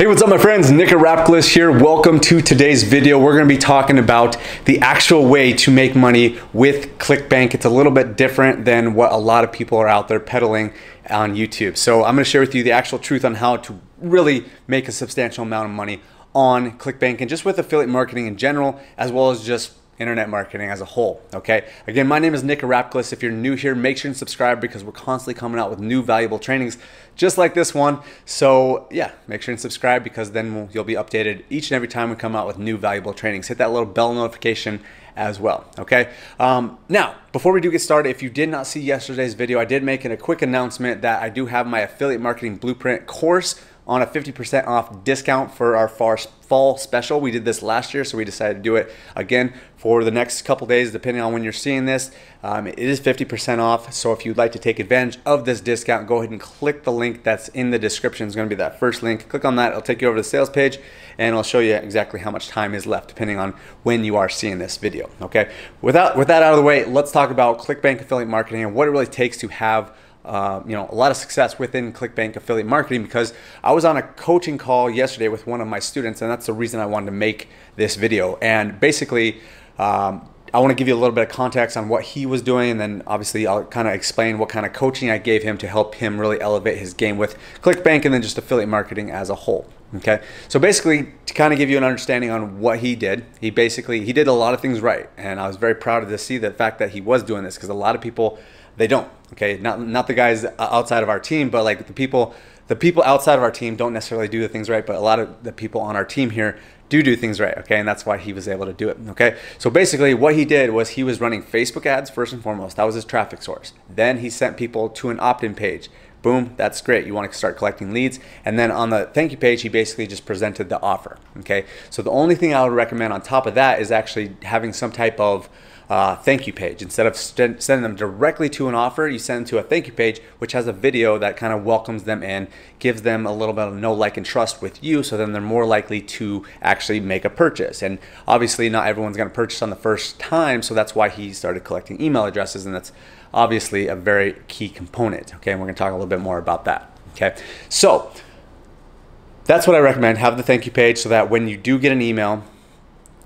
Hey, what's up my friends? Nick Rapkless here. Welcome to today's video. We're going to be talking about the actual way to make money with Clickbank. It's a little bit different than what a lot of people are out there peddling on YouTube. So I'm going to share with you the actual truth on how to really make a substantial amount of money on Clickbank and just with affiliate marketing in general, as well as just internet marketing as a whole. Okay, again, my name is Nick Rapkless. If you're new here, make sure and subscribe because we're constantly coming out with new valuable trainings just like this one. So yeah, make sure and subscribe because then you'll be updated each and every time we come out with new valuable trainings. Hit that little bell notification as well. Okay, now before we do get started, if you did not see yesterday's video, I did make a quick announcement that I do have my affiliate marketing blueprint course on a 50% off discount for our fall special. We did this last year, so we decided to do it again for the next couple days, depending on when you're seeing this. It is 50% off, so if you'd like to take advantage of this discount, go ahead and click the link that's in the description. It's going to be that first link. Click on that. It'll take you over to the sales page, and it'll show you exactly how much time is left, depending on when you are seeing this video. Okay. With that out of the way, let's talk about Clickbank affiliate marketing and what it really takes to have a lot of success within Clickbank affiliate marketing, because I was on a coaching call yesterday with one of my students, and that's the reason I wanted to make this video. And basically, I want to give you a little bit of context on what he was doing, and then obviously I'll kind of explain what kind of coaching I gave him to help him really elevate his game with Clickbank and then just affiliate marketing as a whole. Okay, so basically to kind of give you an understanding on what he did, he did a lot of things right, and I was very proud to see the fact that he was doing this, because a lot of people, they don't. Okay, not the guys outside of our team, but like the people outside of our team don't necessarily do the things right, but a lot of the people on our team here do things right. Okay, and that's why he was able to do it. Okay, so basically what he did was he was running Facebook ads first and foremost. That was his traffic source. Then he sent people to an opt-in page. Boom, that's great. You want to start collecting leads. And then on the thank you page, he basically just presented the offer. Okay, so the only thing I would recommend on top of that is actually having some type of thank you page. Instead of sending them directly to an offer, you send them to a thank you page, which has a video that kind of welcomes them in, gives them a little bit of know, like, and trust with you, so then they're more likely to actually make a purchase. And obviously not everyone's going to purchase on the first time, so that's why he started collecting email addresses, and that's obviously a very key component. Okay, and we're going to talk a little bit more about that. Okay, so that's what I recommend. Have the thank you page so that when you do get an email,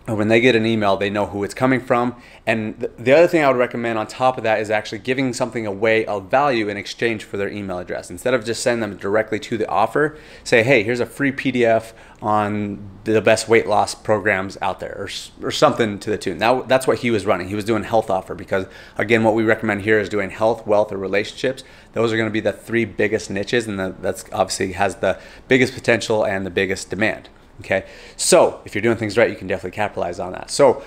or when they get an email, they know who it's coming from. And the other thing I would recommend on top of that is actually giving something away of value in exchange for their email address. Instead of just sending them directly to the offer, say, hey, here's a free PDF on the best weight loss programs out there, or something to the tune. Now, that's what he was running. He was doing health offer, because again, what we recommend here is doing health, wealth, or relationships. Those are going to be the three biggest niches, and that's obviously has the biggest potential and the biggest demand. Okay, so if you're doing things right, you can definitely capitalize on that. So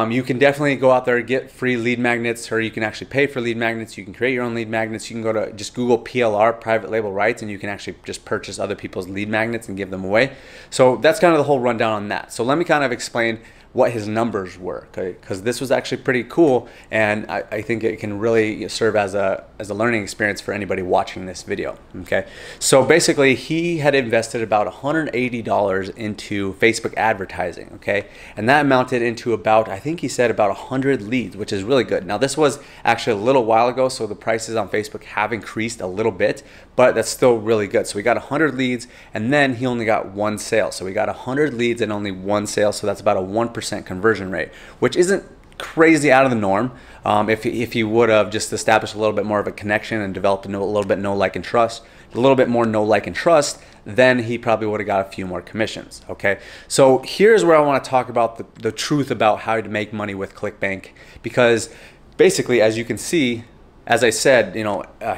you can definitely go out there and get free lead magnets, or you can actually pay for lead magnets. You can create your own lead magnets. You can go to just Google PLR, private label rights, and you can actually just purchase other people's lead magnets and give them away. So that's kind of the whole rundown on that. So let me kind of explain what his numbers were, okay? Because this was actually pretty cool, and I think it can really serve as a learning experience for anybody watching this video. Okay, so basically he had invested about $180 into Facebook advertising. Okay, and that amounted into about, I think he said, about 100 leads, which is really good. Now this was actually a little while ago, so the prices on Facebook have increased a little bit, but that's still really good. So we got 100 leads, and then he only got one sale. So we got 100 leads and only one sale, so that's about a 1% conversion rate, which isn't crazy out of the norm. If you would have just established a little bit more of a connection and developed a little bit know, like, and trust, a little bit more know, like, and trust, then he probably would have got a few more commissions. Okay, so here's where I want to talk about the truth about how to make money with Clickbank, because basically, as you can see, as I said,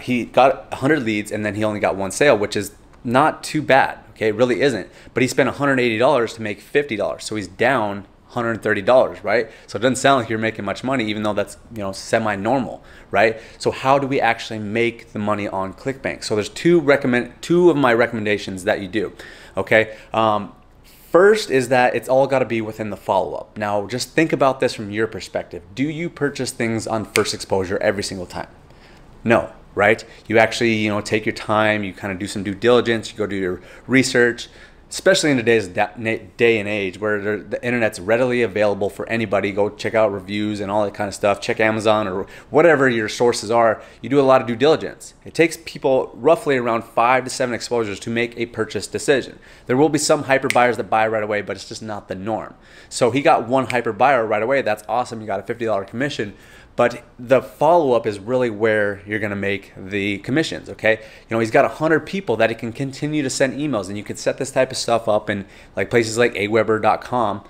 he got 100 leads and then he only got one sale, which is not too bad. Okay, it really isn't. But he spent $180 to make $50, so he's down $130, right? So it doesn't sound like you're making much money, even though that's semi-normal, right? So how do we actually make the money on Clickbank? So there's two of my recommendations that you do. Okay, first is that it's all got to be within the follow-up. Now just think about this from your perspective. Do you purchase things on first exposure every single time? No, right? You actually take your time, you kind of do some due diligence, you go do your research, especially in today's day and age where the internet's readily available for anybody. Go check out reviews and all that kind of stuff. Check Amazon or whatever your sources are. You do a lot of due diligence. It takes people roughly around 5 to 7 exposures to make a purchase decision. There will be some hyper buyers that buy right away, but it's just not the norm. So he got one hyper buyer right away. That's awesome. You got a $50 commission. But the follow-up is really where you're gonna make the commissions, okay? You know, he's got 100 people that he can continue to send emails, and you can set this type of stuff up in like places like Aweber.com.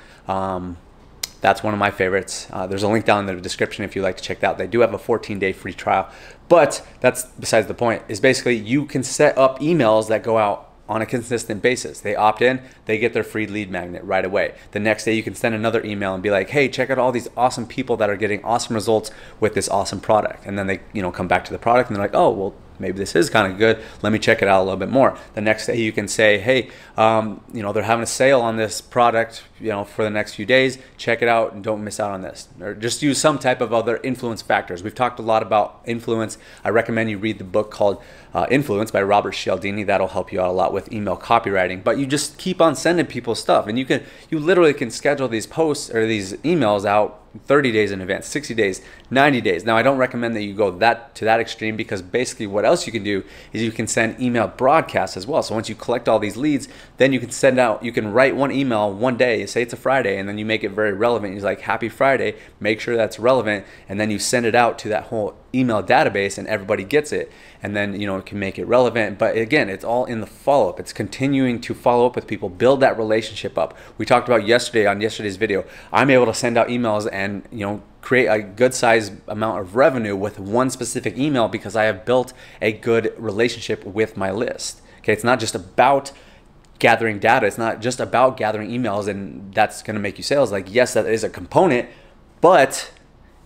That's one of my favorites. There's a link down in the description if you'd like to check that out. They do have a 14-day free trial. But that's besides the point, is basically you can set up emails that go out on a consistent basis. They opt in, they get their free lead magnet right away. The next day you can send another email and be like, hey, check out all these awesome people that are getting awesome results with this awesome product. And then they, you know, come back to the product and they're like, oh, well, maybe this is kind of good. Let me check it out a little bit more. The next day you can say, hey, you know, they're having a sale on this product, you know, for the next few days. Check it out and don't miss out on this. Or just use some type of other influence factors. We've talked a lot about influence. I recommend you read the book called Influence by Robert Cialdini. That'll help you out a lot with email copywriting. But you just keep on sending people stuff, and you literally can schedule these posts or these emails out 30 days in advance, 60 days, 90 days. Now, I don't recommend that you go to that extreme, because basically what else you can do is you can send email broadcasts as well. So once you collect all these leads, then you can send out, you can write one email one day, say it's a Friday, and then you make it very relevant. You're like, happy Friday, make sure that's relevant, and then you send it out to that whole email database and everybody gets it, and then, you know, it can make it relevant. But again, it's all in the follow-up. It's continuing to follow up with people, build that relationship up. We talked about yesterday on yesterday's video, I'm able to send out emails and, you know, create a good size amount of revenue with one specific email because I have built a good relationship with my list. Okay, it's not just about gathering data. It's not just about gathering emails and that's going to make you sales. Like, yes, that is a component, but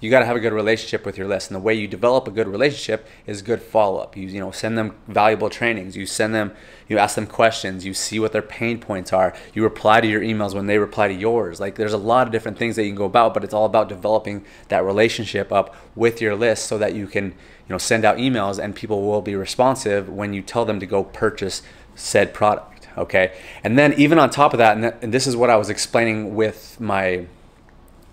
you got to have a good relationship with your list. And the way you develop a good relationship is good follow-up. You know, send them valuable trainings. You send them, you ask them questions. You see what their pain points are. You reply to your emails when they reply to yours. Like, there's a lot of different things that you can go about, but it's all about developing that relationship up with your list so that you can, you know, send out emails and people will be responsive when you tell them to go purchase said product. Okay. And then even on top of that, and this is what I was explaining with my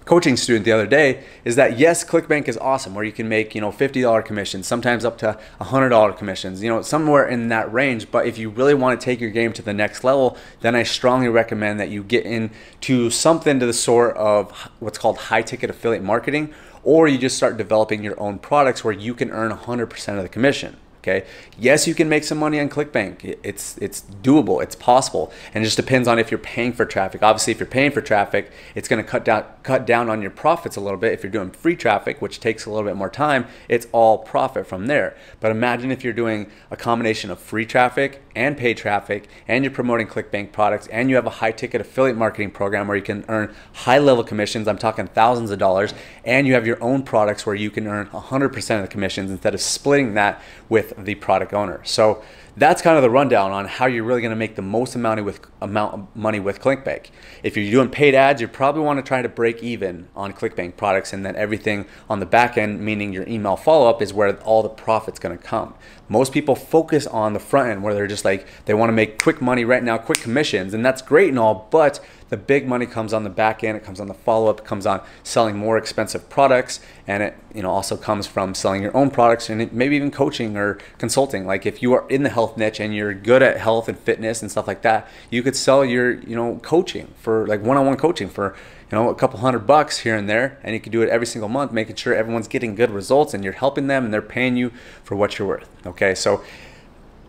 coaching student the other day, is that yes, Clickbank is awesome, where you can make, you know, $50 commissions, sometimes up to $100 commissions, you know, somewhere in that range. But if you really want to take your game to the next level, then I strongly recommend that you get into something to the sort of what's called high ticket affiliate marketing, or you just start developing your own products where you can earn 100% of the commission. Okay. Yes, you can make some money on Clickbank. It's doable. It's possible, and it just depends on if you're paying for traffic. Obviously, if you're paying for traffic, it's going to cut down on your profits a little bit. If you're doing free traffic, which takes a little bit more time, it's all profit from there. But imagine if you're doing a combination of free traffic and paid traffic, and you're promoting Clickbank products, and you have a high-ticket affiliate marketing program where you can earn high-level commissions. I'm talking thousands of dollars, and you have your own products where you can earn 100% of the commissions instead of splitting that with the product owner. So that's kind of the rundown on how you're really going to make the most amount of money with Clickbank. If you're doing paid ads, you probably want to try to break even on Clickbank products, and then everything on the back end, meaning your email follow-up, is where all the profit's going to come. Most people focus on the front end where they're just like, they want to make quick money right now, quick commissions, and that's great and all, but the big money comes on the back end. It comes on the follow-up. It comes on selling more expensive products, and it, you know, also comes from selling your own products and maybe even coaching or consulting. Like, if you are in the health niche and you're good at health and fitness and stuff like that, you could sell your, you know, coaching for like one-on-one coaching for, you know, a couple $100 here and there, and you can do it every single month, making sure everyone's getting good results and you're helping them and they're paying you for what you're worth. Okay, so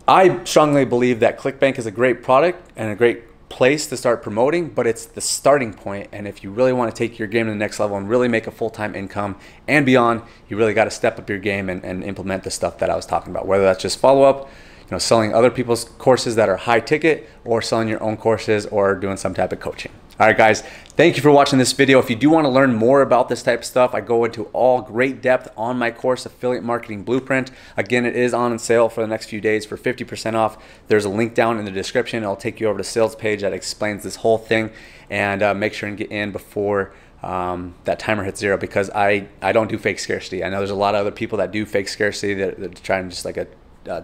I strongly believe that Clickbank is a great product and a great place to start promoting, but it's the starting point. And if you really want to take your game to the next level and really make a full-time income and beyond, you really got to step up your game and implement the stuff that I was talking about, whether that's just follow-up, you know, selling other people's courses that are high ticket, or selling your own courses, or doing some type of coaching. All right, guys, thank you for watching this video. If you do want to learn more about this type of stuff, I go into all great depth on my course, Affiliate Marketing Blueprint. Again, it is on sale for the next few days for 50% off. There's a link down in the description. It'll take you over to the sales page that explains this whole thing. And make sure and get in before that timer hits 0, because I don't do fake scarcity. I know there's a lot of other people that do fake scarcity that try and just like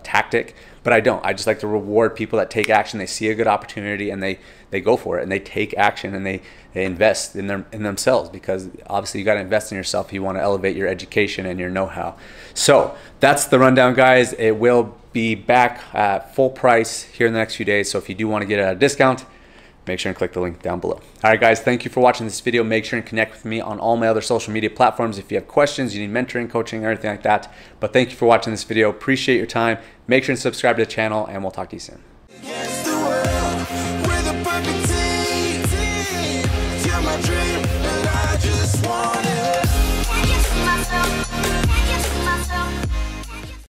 tactic, but I don't. I just like to reward people that take action. They see a good opportunity and they go for it, and they take action, and they invest in themselves, because obviously you got to invest in yourself if you want to elevate your education and your know-how. So that's the rundown, guys. It will be back at full price here in the next few days. So if you do want to get it at a discount, make sure and click the link down below. All right, guys, thank you for watching this video. Make sure and connect with me on all my other social media platforms if you have questions, you need mentoring, coaching, or anything like that. But thank you for watching this video. Appreciate your time. Make sure and subscribe to the channel, and we'll talk to you soon. My dream.